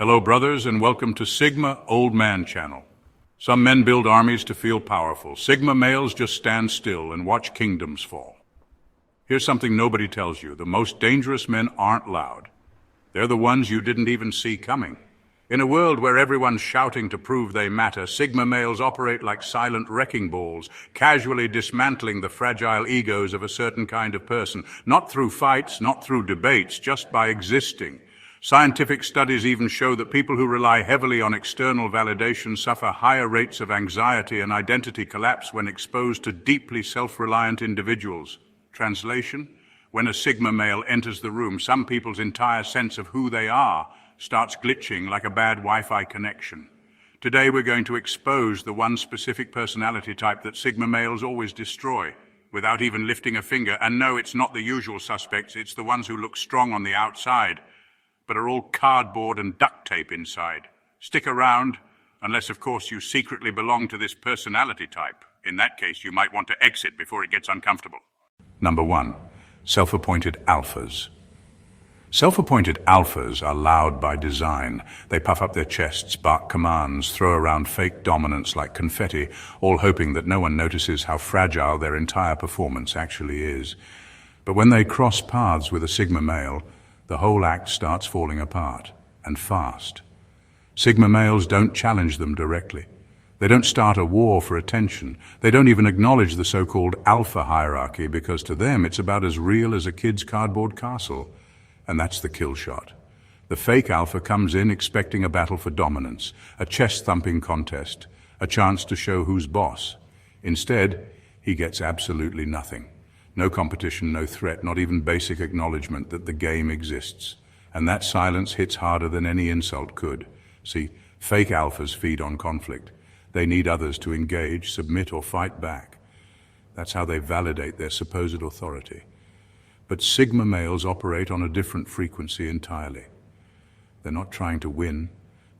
Hello, brothers, and welcome to Sigma Old Man Channel. Some men build armies to feel powerful. Sigma males just stand still and watch kingdoms fall. Here's something nobody tells you. The most dangerous men aren't loud. They're the ones you didn't even see coming. In a world where everyone's shouting to prove they matter, Sigma males operate like silent wrecking balls, casually dismantling the fragile egos of a certain kind of person, not through fights, not through debates, just by existing. Scientific studies even show that people who rely heavily on external validation suffer higher rates of anxiety and identity collapse when exposed to deeply self-reliant individuals. Translation: when a Sigma male enters the room, some people's entire sense of who they are starts glitching like a bad Wi-Fi connection. Today we're going to expose the one specific personality type that Sigma males always destroy, without even lifting a finger. And no, it's not the usual suspects, it's the ones who look strong on the outside, but are all cardboard and duct tape inside. Stick around, unless of course you secretly belong to this personality type. In that case, you might want to exit before it gets uncomfortable. Number 1. Self-appointed alphas. Self-appointed alphas are loud by design. They puff up their chests, bark commands, throw around fake dominance like confetti, all hoping that no one notices how fragile their entire performance actually is. But when they cross paths with a Sigma male, the whole act starts falling apart, and fast. Sigma males don't challenge them directly. They don't start a war for attention. They don't even acknowledge the so-called alpha hierarchy, because to them it's about as real as a kid's cardboard castle. And that's the kill shot. The fake alpha comes in expecting a battle for dominance, a chest-thumping contest, a chance to show who's boss. Instead, he gets absolutely nothing. No competition, no threat, not even basic acknowledgement that the game exists. And that silence hits harder than any insult could. See, fake alphas feed on conflict. They need others to engage, submit, or fight back. That's how they validate their supposed authority. But Sigma males operate on a different frequency entirely. They're not trying to win.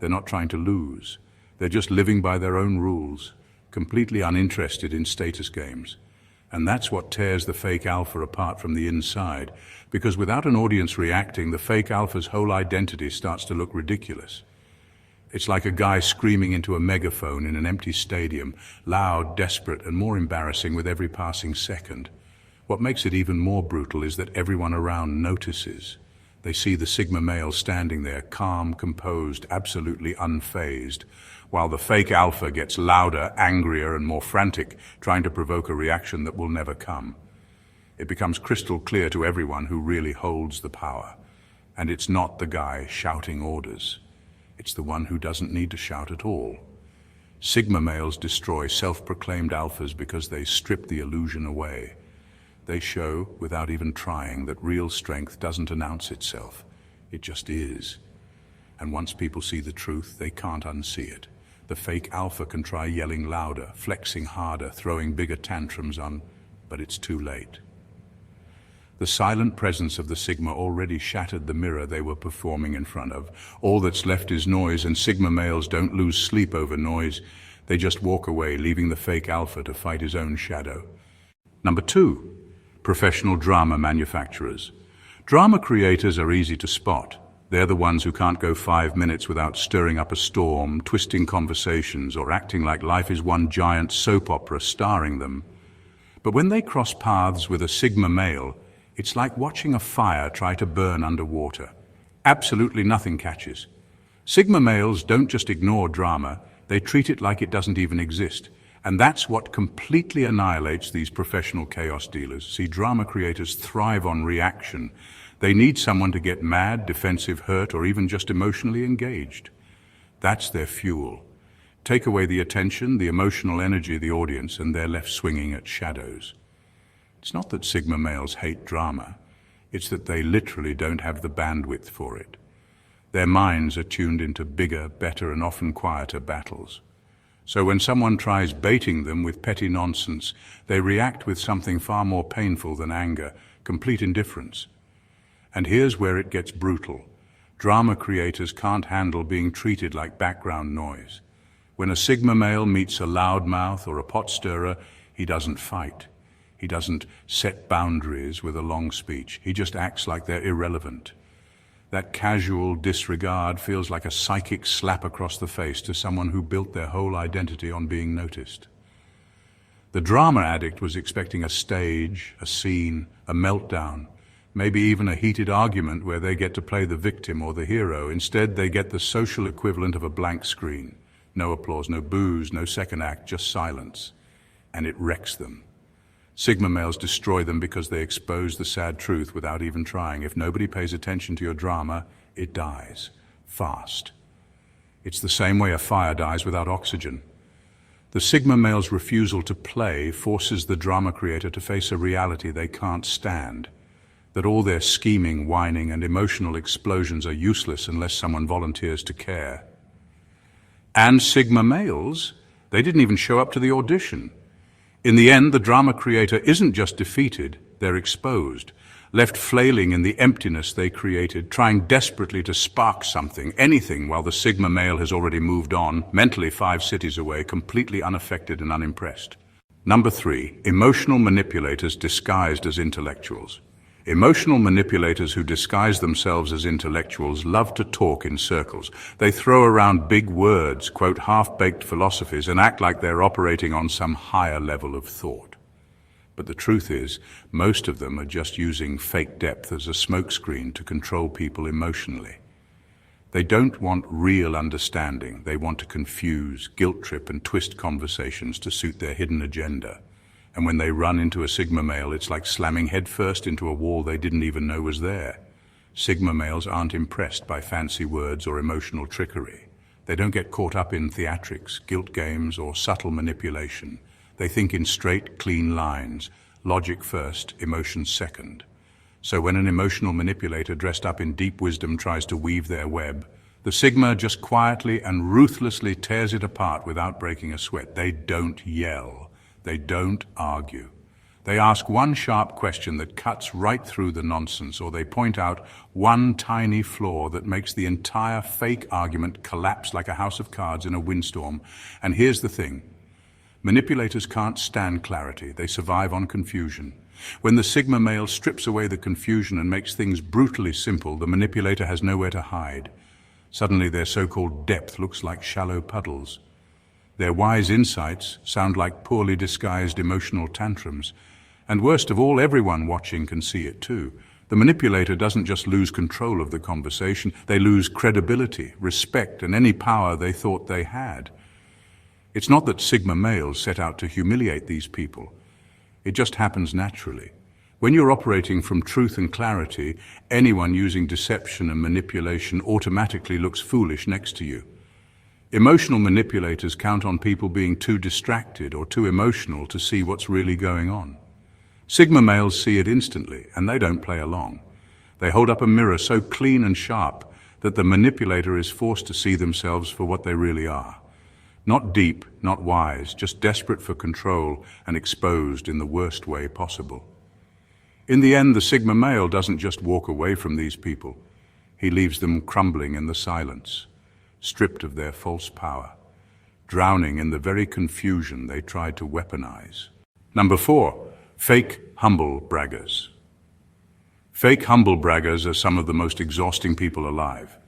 They're not trying to lose. They're just living by their own rules, completely uninterested in status games. And that's what tears the fake alpha apart from the inside, because without an audience reacting, the fake alpha's whole identity starts to look ridiculous. It's like a guy screaming into a megaphone in an empty stadium, loud, desperate, and more embarrassing with every passing second. What makes it even more brutal is that everyone around notices. They see the Sigma male standing there, calm, composed, absolutely unfazed, while the fake alpha gets louder, angrier, and more frantic, trying to provoke a reaction that will never come. It becomes crystal clear to everyone who really holds the power. And it's not the guy shouting orders. It's the one who doesn't need to shout at all. Sigma males destroy self-proclaimed alphas because they strip the illusion away. They show, without even trying, that real strength doesn't announce itself. It just is. And once people see the truth, they can't unsee it. The fake alpha can try yelling louder, flexing harder, throwing bigger tantrums on, but it's too late. The silent presence of the Sigma already shattered the mirror they were performing in front of. All that's left is noise, and Sigma males don't lose sleep over noise. They just walk away, leaving the fake alpha to fight his own shadow. Number 2. Professional drama manufacturers. Drama creators are easy to spot. They're the ones who can't go 5 minutes without stirring up a storm, twisting conversations, or acting like life is one giant soap opera starring them. But when they cross paths with a Sigma male, it's like watching a fire try to burn underwater. Absolutely nothing catches. Sigma males don't just ignore drama, they treat it like it doesn't even exist. And that's what completely annihilates these professional chaos dealers. See, drama creators thrive on reaction. They need someone to get mad, defensive, hurt, or even just emotionally engaged. That's their fuel. Take away the attention, the emotional energy of the audience, and they're left swinging at shadows. It's not that Sigma males hate drama. It's that they literally don't have the bandwidth for it. Their minds are tuned into bigger, better, and often quieter battles. So when someone tries baiting them with petty nonsense, they react with something far more painful than anger, complete indifference. And here's where it gets brutal. Drama creators can't handle being treated like background noise. When a Sigma male meets a loudmouth or a pot stirrer, he doesn't fight. He doesn't set boundaries with a long speech. He just acts like they're irrelevant. That casual disregard feels like a psychic slap across the face to someone who built their whole identity on being noticed. The drama addict was expecting a stage, a scene, a meltdown, maybe even a heated argument where they get to play the victim or the hero. Instead, they get the social equivalent of a blank screen. No applause, no boos, no second act, just silence. And it wrecks them. Sigma males destroy them because they expose the sad truth without even trying. If nobody pays attention to your drama, it dies. Fast. It's the same way a fire dies without oxygen. The Sigma male's refusal to play forces the drama creator to face a reality they can't stand. That all their scheming, whining, and emotional explosions are useless unless someone volunteers to care. And Sigma males, they didn't even show up to the audition. In the end, the drama creator isn't just defeated, they're exposed, left flailing in the emptiness they created, trying desperately to spark something, anything, while the Sigma male has already moved on, mentally 5 cities away, completely unaffected and unimpressed. Number 3, emotional manipulators disguised as intellectuals. Emotional manipulators who disguise themselves as intellectuals love to talk in circles. They throw around big words, quote half-baked philosophies, and act like they're operating on some higher level of thought. But the truth is, most of them are just using fake depth as a smokescreen to control people emotionally. They don't want real understanding. They want to confuse, guilt-trip, and twist conversations to suit their hidden agenda. And when they run into a Sigma male, it's like slamming headfirst into a wall they didn't even know was there. Sigma males aren't impressed by fancy words or emotional trickery. They don't get caught up in theatrics, guilt games, or subtle manipulation. They think in straight, clean lines, logic first, emotion second. So when an emotional manipulator dressed up in deep wisdom tries to weave their web, the Sigma just quietly and ruthlessly tears it apart without breaking a sweat. They don't yell. They don't argue. They ask one sharp question that cuts right through the nonsense, or they point out one tiny flaw that makes the entire fake argument collapse like a house of cards in a windstorm. And here's the thing. Manipulators can't stand clarity. They survive on confusion. When the Sigma male strips away the confusion and makes things brutally simple, the manipulator has nowhere to hide. Suddenly their so-called depth looks like shallow puddles. Their wise insights sound like poorly disguised emotional tantrums. And worst of all, everyone watching can see it too. The manipulator doesn't just lose control of the conversation, they lose credibility, respect, and any power they thought they had. It's not that Sigma males set out to humiliate these people. It just happens naturally. When you're operating from truth and clarity, anyone using deception and manipulation automatically looks foolish next to you. Emotional manipulators count on people being too distracted or too emotional to see what's really going on. Sigma males see it instantly, and they don't play along. They hold up a mirror so clean and sharp that the manipulator is forced to see themselves for what they really are. Not deep, not wise, just desperate for control and exposed in the worst way possible. In the end, the Sigma male doesn't just walk away from these people. He leaves them crumbling in the silence, stripped of their false power, drowning in the very confusion they tried to weaponize. Number 4, fake humble braggers. Fake humble braggers are some of the most exhausting people alive.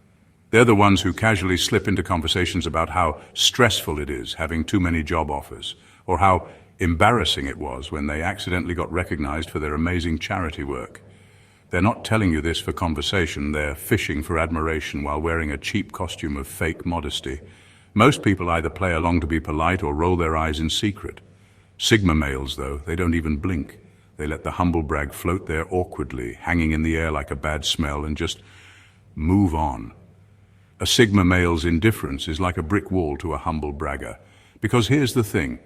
They're the ones who casually slip into conversations about how stressful it is having too many job offers, or how embarrassing it was when they accidentally got recognized for their amazing charity work. They're not telling you this for conversation, they're fishing for admiration while wearing a cheap costume of fake modesty. Most people either play along to be polite or roll their eyes in secret. Sigma males, though, they don't even blink. They let the humble brag float there awkwardly, hanging in the air like a bad smell, and just move on. A Sigma male's indifference is like a brick wall to a humble bragger. Because here's the thing,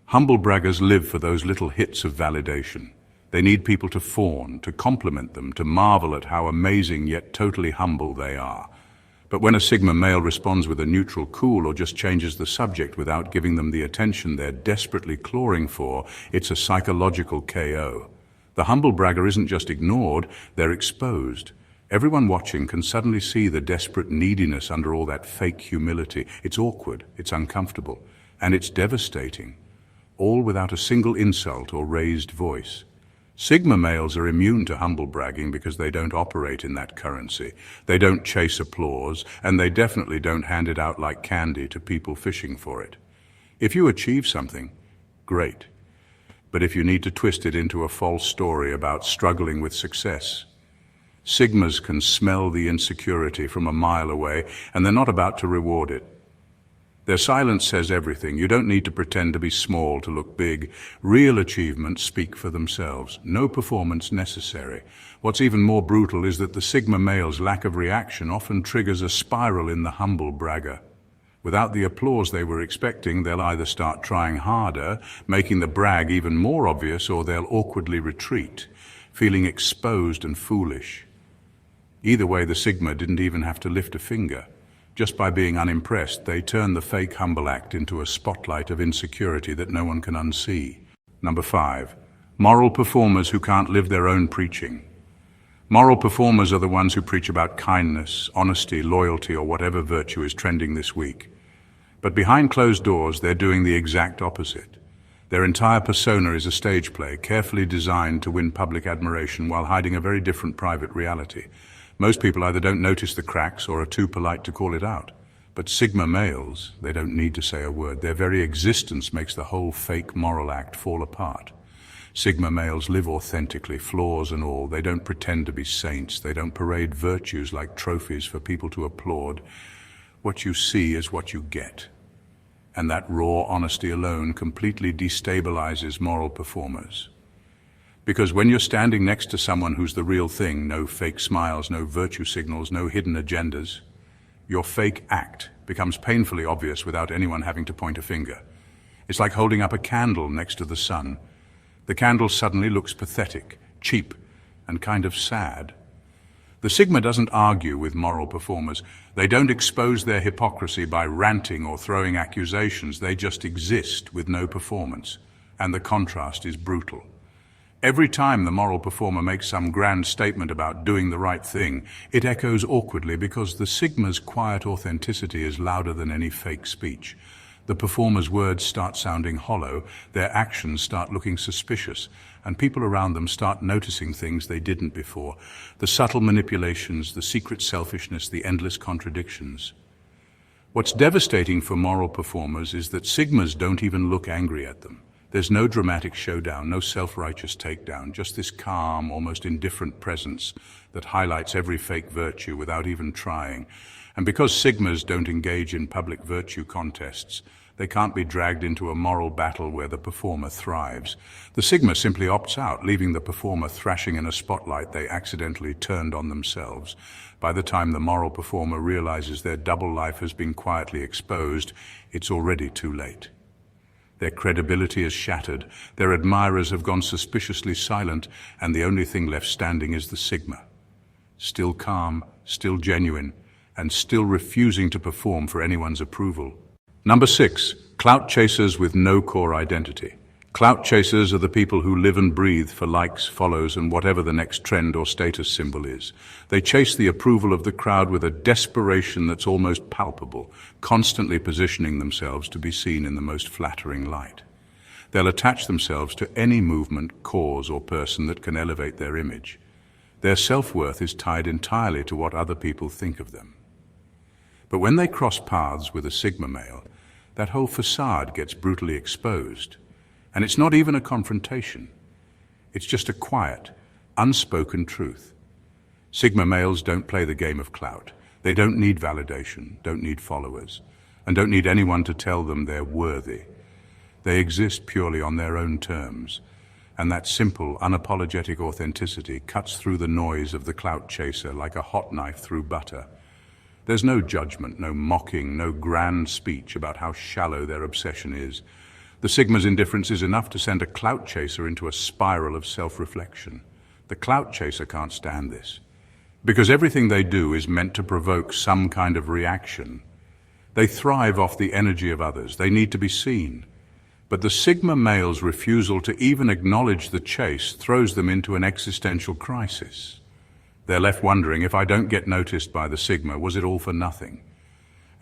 humble braggers live for those little hits of validation. They need people to fawn, to compliment them, to marvel at how amazing yet totally humble they are. But when a Sigma male responds with a neutral cool or just changes the subject without giving them the attention they're desperately clawing for, it's a psychological KO. The humble bragger isn't just ignored, they're exposed. Everyone watching can suddenly see the desperate neediness under all that fake humility. It's awkward, it's uncomfortable, and it's devastating, all without a single insult or raised voice. Sigma males are immune to humble bragging because they don't operate in that currency. They don't chase applause, and they definitely don't hand it out like candy to people fishing for it. If you achieve something, great. But if you need to twist it into a false story about struggling with success, Sigmas can smell the insecurity from a mile away, and they're not about to reward it. Their silence says everything. You don't need to pretend to be small to look big. Real achievements speak for themselves. No performance necessary. What's even more brutal is that the Sigma male's lack of reaction often triggers a spiral in the humble bragger. Without the applause they were expecting, they'll either start trying harder, making the brag even more obvious, or they'll awkwardly retreat, feeling exposed and foolish. Either way, the Sigma didn't even have to lift a finger. Just by being unimpressed, they turn the fake humble act into a spotlight of insecurity that no one can unsee. Number 5. Moral performers who can't live their own preaching. Moral performers are the ones who preach about kindness, honesty, loyalty, or whatever virtue is trending this week. But behind closed doors, they're doing the exact opposite. Their entire persona is a stage play, carefully designed to win public admiration while hiding a very different private reality. Most people either don't notice the cracks or are too polite to call it out. But Sigma males, they don't need to say a word. Their very existence makes the whole fake moral act fall apart. Sigma males live authentically, flaws and all. They don't pretend to be saints. They don't parade virtues like trophies for people to applaud. What you see is what you get. And that raw honesty alone completely destabilizes moral performers. Because when you're standing next to someone who's the real thing, no fake smiles, no virtue signals, no hidden agendas, your fake act becomes painfully obvious without anyone having to point a finger. It's like holding up a candle next to the sun. The candle suddenly looks pathetic, cheap, and kind of sad. The Sigma doesn't argue with moral performers. They don't expose their hypocrisy by ranting or throwing accusations. They just exist with no performance, and the contrast is brutal. Every time the moral performer makes some grand statement about doing the right thing, it echoes awkwardly because the Sigma's quiet authenticity is louder than any fake speech. The performer's words start sounding hollow, their actions start looking suspicious, and people around them start noticing things they didn't before. The subtle manipulations, the secret selfishness, the endless contradictions. What's devastating for moral performers is that Sigmas don't even look angry at them. There's no dramatic showdown, no self-righteous takedown, just this calm, almost indifferent presence that highlights every fake virtue without even trying. And because Sigmas don't engage in public virtue contests, they can't be dragged into a moral battle where the performer thrives. The Sigma simply opts out, leaving the performer thrashing in a spotlight they accidentally turned on themselves. By the time the moral performer realizes their double life has been quietly exposed, it's already too late. Their credibility is shattered, their admirers have gone suspiciously silent, and the only thing left standing is the Sigma. Still calm, still genuine, and still refusing to perform for anyone's approval. Number 6, clout chasers with no core identity. Clout chasers are the people who live and breathe for likes, follows, and whatever the next trend or status symbol is. They chase the approval of the crowd with a desperation that's almost palpable, constantly positioning themselves to be seen in the most flattering light. They'll attach themselves to any movement, cause, or person that can elevate their image. Their self-worth is tied entirely to what other people think of them. But when they cross paths with a Sigma male, that whole facade gets brutally exposed. And it's not even a confrontation. It's just a quiet, unspoken truth. Sigma males don't play the game of clout. They don't need validation, don't need followers, and don't need anyone to tell them they're worthy. They exist purely on their own terms, and that simple, unapologetic authenticity cuts through the noise of the clout chaser like a hot knife through butter. There's no judgment, no mocking, no grand speech about how shallow their obsession is. The Sigma's indifference is enough to send a clout chaser into a spiral of self-reflection. The clout chaser can't stand this, because everything they do is meant to provoke some kind of reaction. They thrive off the energy of others. They need to be seen. But the Sigma male's refusal to even acknowledge the chase throws them into an existential crisis. They're left wondering, if I don't get noticed by the Sigma, was it all for nothing?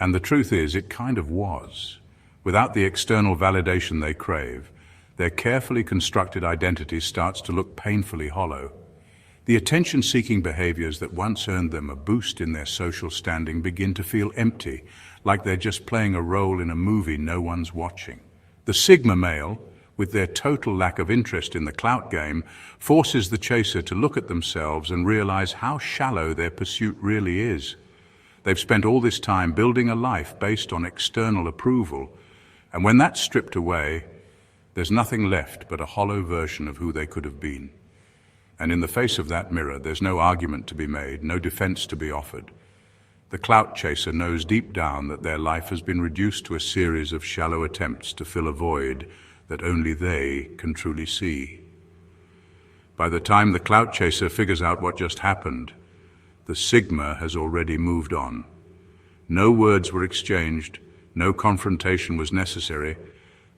And the truth is, it kind of was. Without the external validation they crave, Their carefully constructed identity starts to look painfully hollow. The attention-seeking behaviors that once earned them a boost in their social standing begin to feel empty, like they're just playing a role in a movie no one's watching. The Sigma male, with their total lack of interest in the clout game, forces the chaser to look at themselves and realize how shallow their pursuit really is. They've spent all this time building a life based on external approval, and when that's stripped away, there's nothing left but a hollow version of who they could have been. And in the face of that mirror, there's no argument to be made, no defense to be offered. The clout chaser knows deep down that their life has been reduced to a series of shallow attempts to fill a void that only they can truly see. By the time the clout chaser figures out what just happened, the Sigma has already moved on. No words were exchanged, no confrontation was necessary.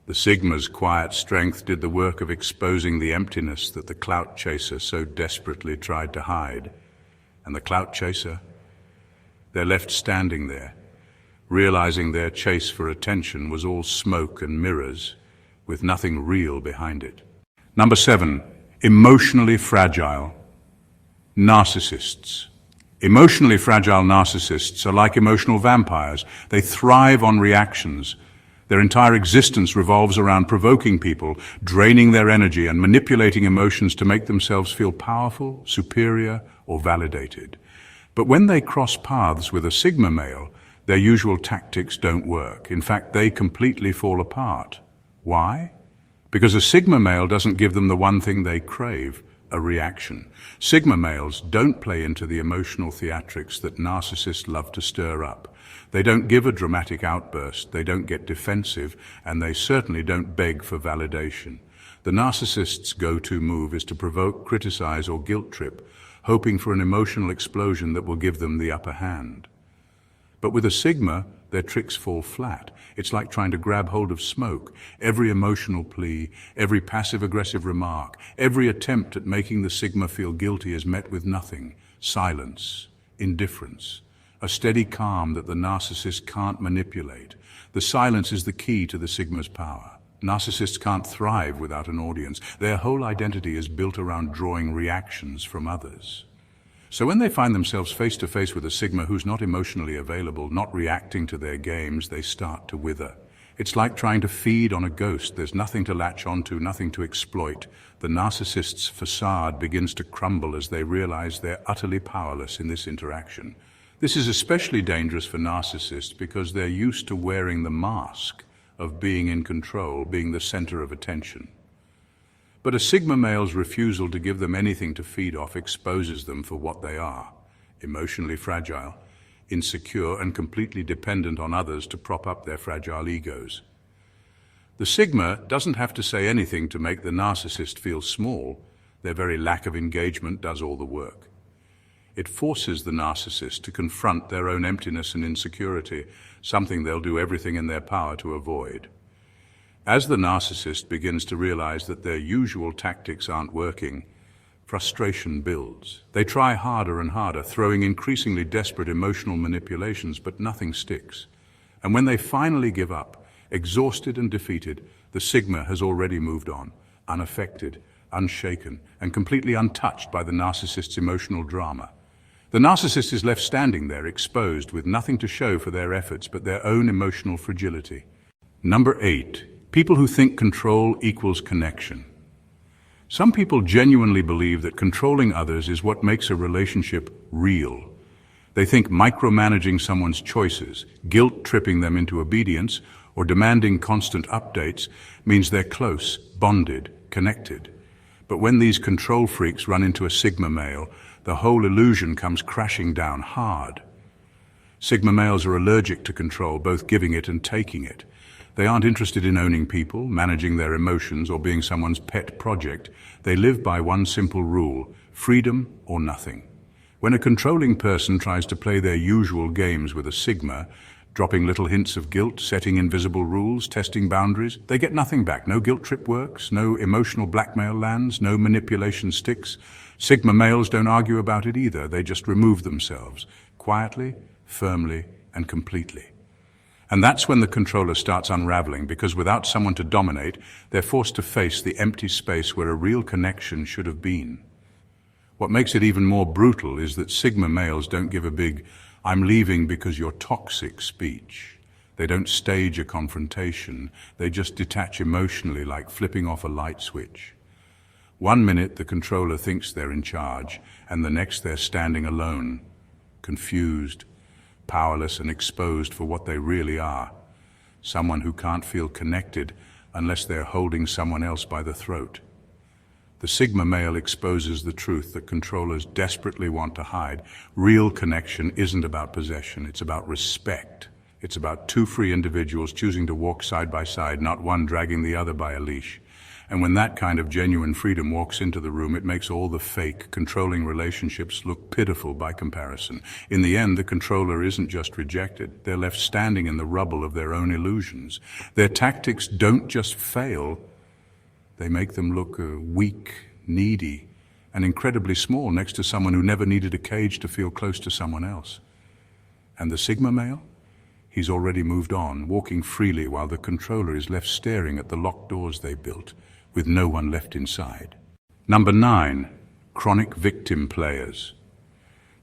The Sigma's quiet strength did the work of exposing the emptiness that the clout chaser so desperately tried to hide. And the clout chaser? They're left standing there, realizing their chase for attention was all smoke and mirrors, with nothing real behind it. Number 7, emotionally fragile. Narcissists. Emotionally fragile narcissists are like emotional vampires. They thrive on reactions. Their entire existence revolves around provoking people, draining their energy, and manipulating emotions to make themselves feel powerful, superior, or validated. But when they cross paths with a Sigma male, their usual tactics don't work. In fact, they completely fall apart. Why? Because a Sigma male doesn't give them the one thing they crave, a reaction. Sigma males don't play into the emotional theatrics that narcissists love to stir up. They don't give a dramatic outburst, they don't get defensive, and they certainly don't beg for validation. The narcissist's go-to move is to provoke, criticize, or guilt trip, hoping for an emotional explosion that will give them the upper hand. But with a Sigma, their tricks fall flat. It's like trying to grab hold of smoke. Every emotional plea, every passive-aggressive remark, every attempt at making the Sigma feel guilty is met with nothing. Silence, indifference, a steady calm that the narcissist can't manipulate. The silence is the key to the Sigma's power. Narcissists can't thrive without an audience. Their whole identity is built around drawing reactions from others. So when they find themselves face to face with a Sigma who's not emotionally available, not reacting to their games, they start to wither. It's like trying to feed on a ghost. There's nothing to latch onto, nothing to exploit. The narcissist's facade begins to crumble as they realize they're utterly powerless in this interaction. This is especially dangerous for narcissists because they're used to wearing the mask of being in control, being the center of attention. But a Sigma male's refusal to give them anything to feed off exposes them for what they are: emotionally fragile, insecure, and completely dependent on others to prop up their fragile egos. The Sigma doesn't have to say anything to make the narcissist feel small. Their very lack of engagement does all the work. It forces the narcissist to confront their own emptiness and insecurity, something they'll do everything in their power to avoid. As the narcissist begins to realize that their usual tactics aren't working, frustration builds. They try harder and harder, throwing increasingly desperate emotional manipulations, but nothing sticks. And when they finally give up, exhausted and defeated, the Sigma has already moved on, unaffected, unshaken, and completely untouched by the narcissist's emotional drama. The narcissist is left standing there, exposed, with nothing to show for their efforts but their own emotional fragility. Number 8. People who think control equals connection. Some people genuinely believe that controlling others is what makes a relationship real. They think micromanaging someone's choices, guilt-tripping them into obedience, or demanding constant updates means they're close, bonded, connected. But when these control freaks run into a Sigma male, the whole illusion comes crashing down hard. Sigma males are allergic to control, both giving it and taking it. They aren't interested in owning people, managing their emotions, or being someone's pet project. They live by one simple rule: freedom or nothing. When a controlling person tries to play their usual games with a Sigma, dropping little hints of guilt, setting invisible rules, testing boundaries, they get nothing back. No guilt trip works, no emotional blackmail lands, no manipulation sticks. Sigma males don't argue about it either. They just remove themselves, quietly, firmly, and completely. And that's when the controller starts unraveling, because without someone to dominate, they're forced to face the empty space where a real connection should have been. What makes it even more brutal is that Sigma males don't give a big, "I'm leaving because you're toxic" speech. They don't stage a confrontation. They just detach emotionally, like flipping off a light switch. One minute the controller thinks they're in charge, and the next they're standing alone, confused, powerless and exposed for what they really are. Someone who can't feel connected unless they're holding someone else by the throat. The Sigma male exposes the truth that controllers desperately want to hide. Real connection isn't about possession, it's about respect. It's about two free individuals choosing to walk side by side, not one dragging the other by a leash. And when that kind of genuine freedom walks into the room, it makes all the fake, controlling relationships look pitiful by comparison. In the end, the controller isn't just rejected. They're left standing in the rubble of their own illusions. Their tactics don't just fail, they make them look weak, needy, and incredibly small next to someone who never needed a cage to feel close to someone else. And the Sigma male? He's already moved on, walking freely while the controller is left staring at the locked doors they built, with no one left inside. Number 9, chronic victim players.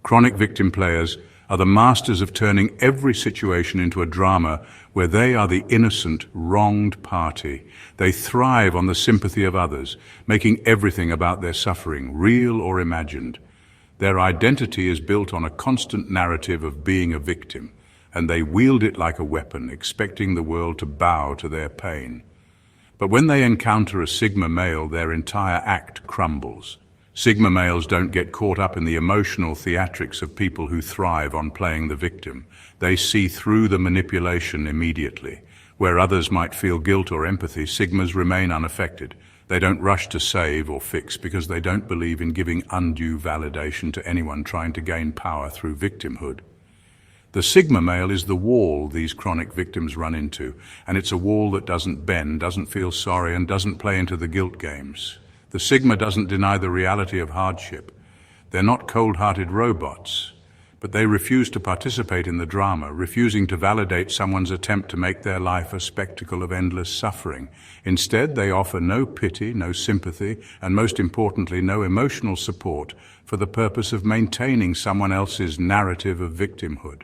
Chronic victim players are the masters of turning every situation into a drama where they are the innocent, wronged party. They thrive on the sympathy of others, making everything about their suffering, real or imagined. Their identity is built on a constant narrative of being a victim, and they wield it like a weapon, expecting the world to bow to their pain. But when they encounter a Sigma male, their entire act crumbles. Sigma males don't get caught up in the emotional theatrics of people who thrive on playing the victim. They see through the manipulation immediately. Where others might feel guilt or empathy, Sigmas remain unaffected. They don't rush to save or fix because they don't believe in giving undue validation to anyone trying to gain power through victimhood. The Sigma male is the wall these chronic victims run into, and it's a wall that doesn't bend, doesn't feel sorry, and doesn't play into the guilt games. The Sigma doesn't deny the reality of hardship. They're not cold-hearted robots, but they refuse to participate in the drama, refusing to validate someone's attempt to make their life a spectacle of endless suffering. Instead, they offer no pity, no sympathy, and most importantly, no emotional support for the purpose of maintaining someone else's narrative of victimhood.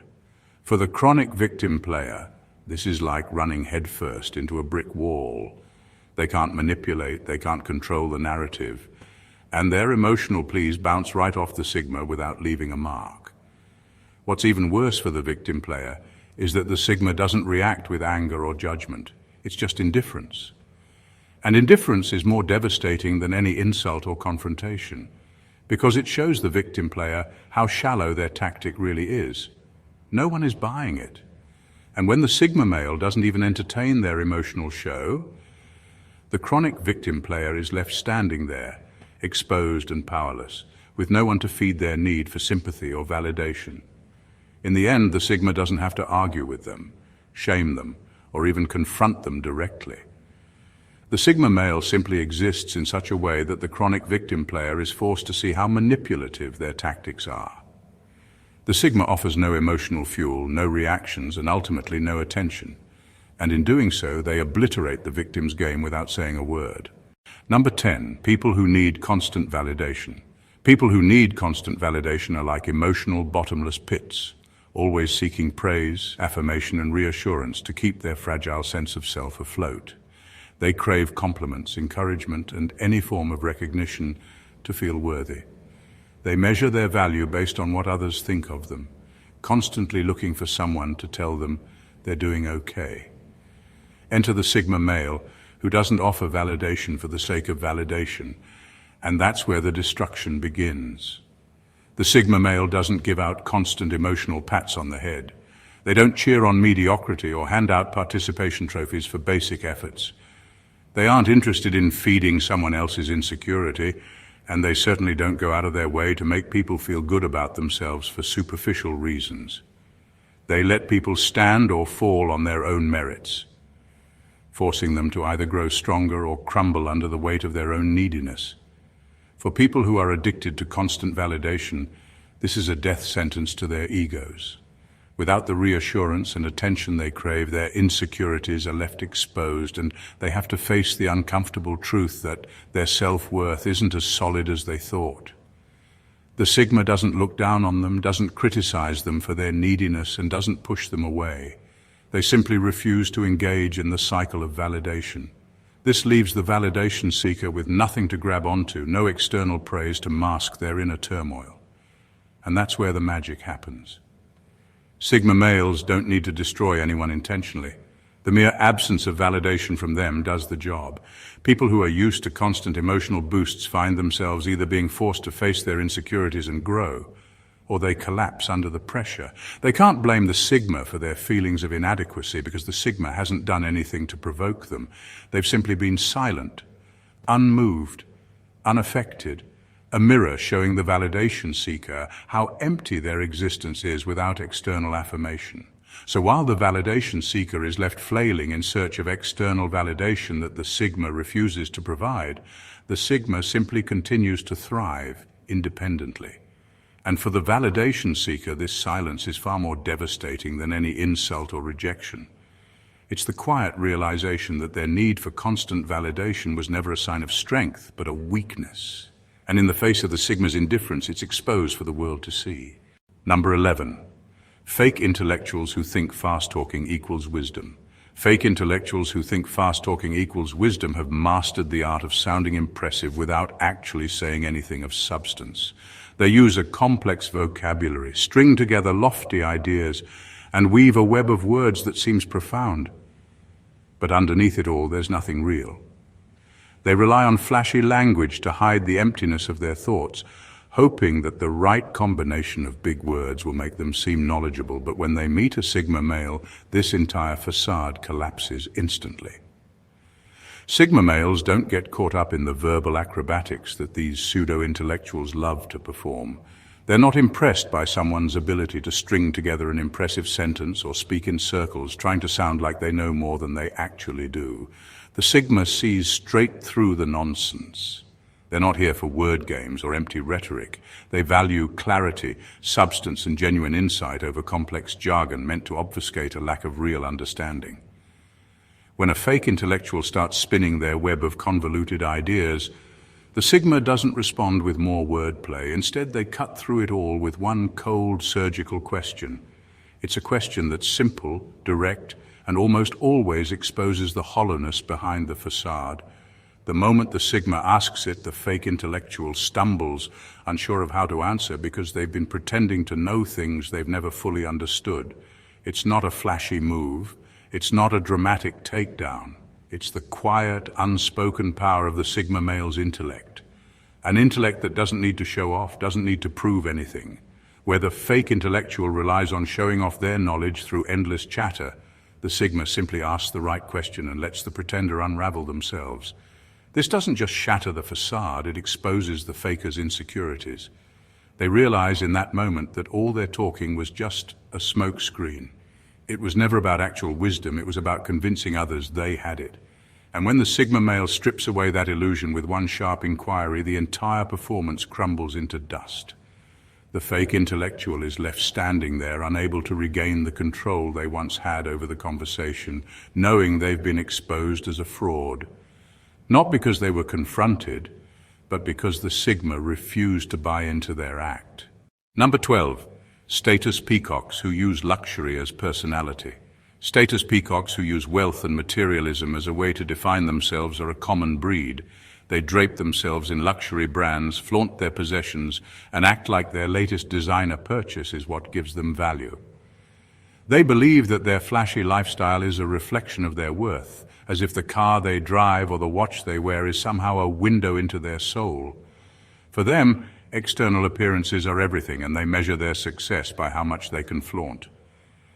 For the chronic victim player, this is like running headfirst into a brick wall. They can't manipulate, they can't control the narrative, and their emotional pleas bounce right off the Sigma without leaving a mark. What's even worse for the victim player is that the Sigma doesn't react with anger or judgment. It's just indifference. And indifference is more devastating than any insult or confrontation, because it shows the victim player how shallow their tactic really is. No one is buying it. And when the Sigma male doesn't even entertain their emotional show, the chronic victim player is left standing there, exposed and powerless, with no one to feed their need for sympathy or validation. In the end, the Sigma doesn't have to argue with them, shame them, or even confront them directly. The Sigma male simply exists in such a way that the chronic victim player is forced to see how manipulative their tactics are. The Sigma offers no emotional fuel, no reactions, and ultimately no attention. And in doing so, they obliterate the victim's game without saying a word. Number 10, people who need constant validation. People who need constant validation are like emotional bottomless pits, always seeking praise, affirmation, and reassurance to keep their fragile sense of self afloat. They crave compliments, encouragement, and any form of recognition to feel worthy. They measure their value based on what others think of them, constantly looking for someone to tell them they're doing okay. Enter the Sigma male, who doesn't offer validation for the sake of validation, and that's where the destruction begins. The Sigma male doesn't give out constant emotional pats on the head. They don't cheer on mediocrity or hand out participation trophies for basic efforts. They aren't interested in feeding someone else's insecurity, and they certainly don't go out of their way to make people feel good about themselves for superficial reasons. They let people stand or fall on their own merits, forcing them to either grow stronger or crumble under the weight of their own neediness. For people who are addicted to constant validation, this is a death sentence to their egos. Without the reassurance and attention they crave, their insecurities are left exposed, and they have to face the uncomfortable truth that their self-worth isn't as solid as they thought. The Sigma doesn't look down on them, doesn't criticize them for their neediness, and doesn't push them away. They simply refuse to engage in the cycle of validation. This leaves the validation seeker with nothing to grab onto, no external praise to mask their inner turmoil. And that's where the magic happens. Sigma males don't need to destroy anyone intentionally. The mere absence of validation from them does the job. People who are used to constant emotional boosts find themselves either being forced to face their insecurities and grow, or they collapse under the pressure. They can't blame the Sigma for their feelings of inadequacy because the Sigma hasn't done anything to provoke them. They've simply been silent, unmoved, unaffected, a mirror showing the validation seeker how empty their existence is without external affirmation. So while the validation seeker is left flailing in search of external validation that the Sigma refuses to provide, the Sigma simply continues to thrive independently. And for the validation seeker, this silence is far more devastating than any insult or rejection. It's the quiet realization that their need for constant validation was never a sign of strength, but a weakness. And in the face of the Sigma's indifference, it's exposed for the world to see. Number 11. Fake intellectuals who think fast-talking equals wisdom. Fake intellectuals who think fast-talking equals wisdom have mastered the art of sounding impressive without actually saying anything of substance. They use a complex vocabulary, string together lofty ideas, and weave a web of words that seems profound. But underneath it all, there's nothing real. They rely on flashy language to hide the emptiness of their thoughts, hoping that the right combination of big words will make them seem knowledgeable, but when they meet a Sigma male, this entire facade collapses instantly. Sigma males don't get caught up in the verbal acrobatics that these pseudo-intellectuals love to perform. They're not impressed by someone's ability to string together an impressive sentence or speak in circles, trying to sound like they know more than they actually do. The Sigma sees straight through the nonsense. They're not here for word games or empty rhetoric. They value clarity, substance, and genuine insight over complex jargon meant to obfuscate a lack of real understanding. When a fake intellectual starts spinning their web of convoluted ideas, the Sigma doesn't respond with more wordplay. Instead, they cut through it all with one cold, surgical question. It's a question that's simple, direct, and almost always exposes the hollowness behind the facade. The moment the Sigma asks it, the fake intellectual stumbles, unsure of how to answer because they've been pretending to know things they've never fully understood. It's not a flashy move. It's not a dramatic takedown. It's the quiet, unspoken power of the Sigma male's intellect. An intellect that doesn't need to show off, doesn't need to prove anything. Where the fake intellectual relies on showing off their knowledge through endless chatter, the Sigma simply asks the right question and lets the pretender unravel themselves. This doesn't just shatter the facade, it exposes the faker's insecurities. They realize in that moment that all their talking was just a smokescreen. It was never about actual wisdom, it was about convincing others they had it. And when the Sigma male strips away that illusion with one sharp inquiry, the entire performance crumbles into dust. The fake intellectual is left standing there, unable to regain the control they once had over the conversation, knowing they've been exposed as a fraud. Not because they were confronted, but because the Sigma refused to buy into their act. Number 12. Status peacocks who use luxury as personality. Status peacocks who use wealth and materialism as a way to define themselves are a common breed. They drape themselves in luxury brands, flaunt their possessions, and act like their latest designer purchase is what gives them value. They believe that their flashy lifestyle is a reflection of their worth, as if the car they drive or the watch they wear is somehow a window into their soul. For them, external appearances are everything, and they measure their success by how much they can flaunt.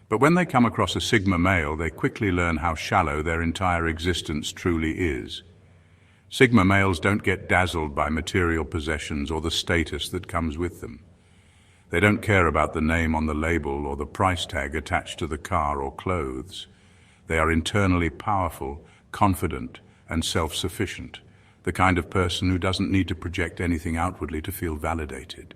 But when they come across a Sigma male, they quickly learn how shallow their entire existence truly is. Sigma males don't get dazzled by material possessions or the status that comes with them. They don't care about the name on the label or the price tag attached to the car or clothes. They are internally powerful, confident, and self-sufficient, the kind of person who doesn't need to project anything outwardly to feel validated.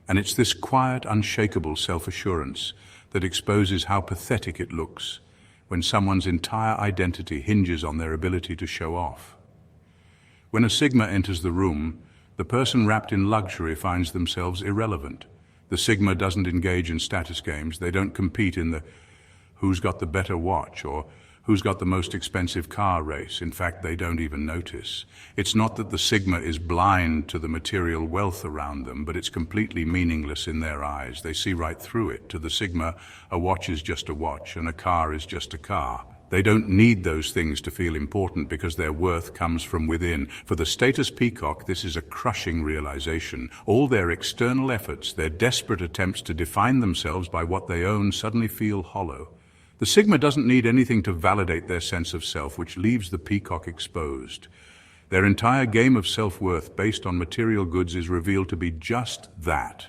And it's this quiet, unshakable self-assurance that exposes how pathetic it looks when someone's entire identity hinges on their ability to show off. When a Sigma enters the room, the person wrapped in luxury finds themselves irrelevant. The Sigma doesn't engage in status games. They don't compete in the who's got the better watch or who's got the most expensive car race. In fact, they don't even notice. It's not that the Sigma is blind to the material wealth around them, but it's completely meaningless in their eyes. They see right through it. To the Sigma, a watch is just a watch and a car is just a car. They don't need those things to feel important because their worth comes from within. For the status peacock, this is a crushing realization. All their external efforts, their desperate attempts to define themselves by what they own, suddenly feel hollow. The Sigma doesn't need anything to validate their sense of self, which leaves the peacock exposed. Their entire game of self-worth based on material goods is revealed to be just that,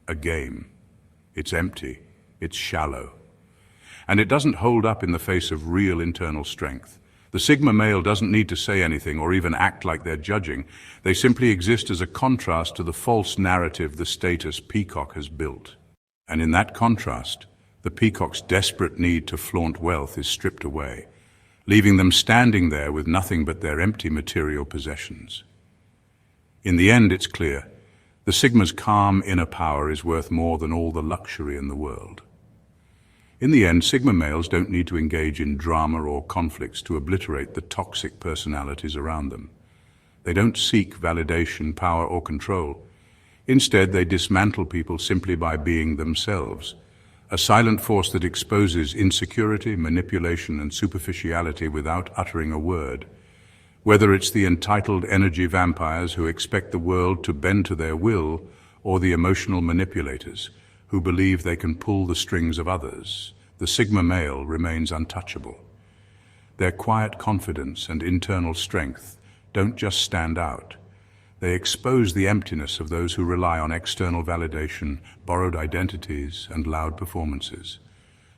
a game. It's empty, it's shallow, and it doesn't hold up in the face of real internal strength. The Sigma male doesn't need to say anything or even act like they're judging. They simply exist as a contrast to the false narrative the status peacock has built. And in that contrast, the peacock's desperate need to flaunt wealth is stripped away, leaving them standing there with nothing but their empty material possessions. In the end, it's clear, the Sigma's calm inner power is worth more than all the luxury in the world. In the end, Sigma males don't need to engage in drama or conflicts to obliterate the toxic personalities around them. They don't seek validation, power, or control. Instead, they dismantle people simply by being themselves. A silent force that exposes insecurity, manipulation, and superficiality without uttering a word. Whether it's the entitled energy vampires who expect the world to bend to their will, or the emotional manipulators who believe they can pull the strings of others, the Sigma male remains untouchable. Their quiet confidence and internal strength don't just stand out. They expose the emptiness of those who rely on external validation, borrowed identities, and loud performances.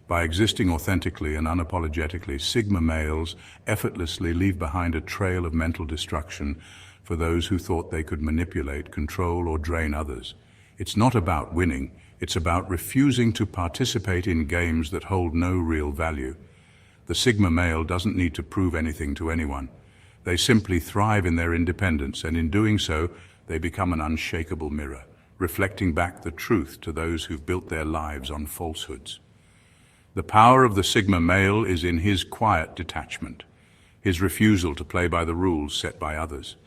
By existing authentically and unapologetically, Sigma males effortlessly leave behind a trail of mental destruction for those who thought they could manipulate, control, or drain others. It's not about winning, it's about refusing to participate in games that hold no real value. The Sigma male doesn't need to prove anything to anyone. They simply thrive in their independence, and in doing so, they become an unshakable mirror, reflecting back the truth to those who've built their lives on falsehoods. The power of the Sigma male is in his quiet detachment, his refusal to play by the rules set by others.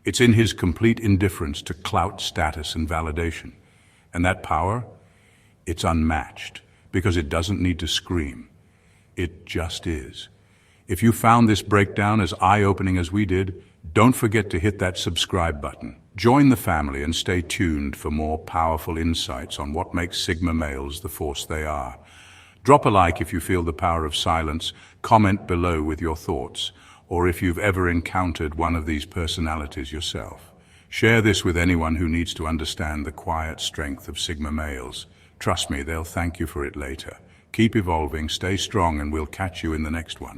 It's in his complete indifference to clout, status, and validation. And that power, it's unmatched, because it doesn't need to scream. It just is. If you found this breakdown as eye-opening as we did, don't forget to hit that subscribe button. Join the family and stay tuned for more powerful insights on what makes Sigma males the force they are. Drop a like if you feel the power of silence, comment below with your thoughts, or if you've ever encountered one of these personalities yourself. Share this with anyone who needs to understand the quiet strength of Sigma males. Trust me, they'll thank you for it later. Keep evolving, stay strong, and we'll catch you in the next one.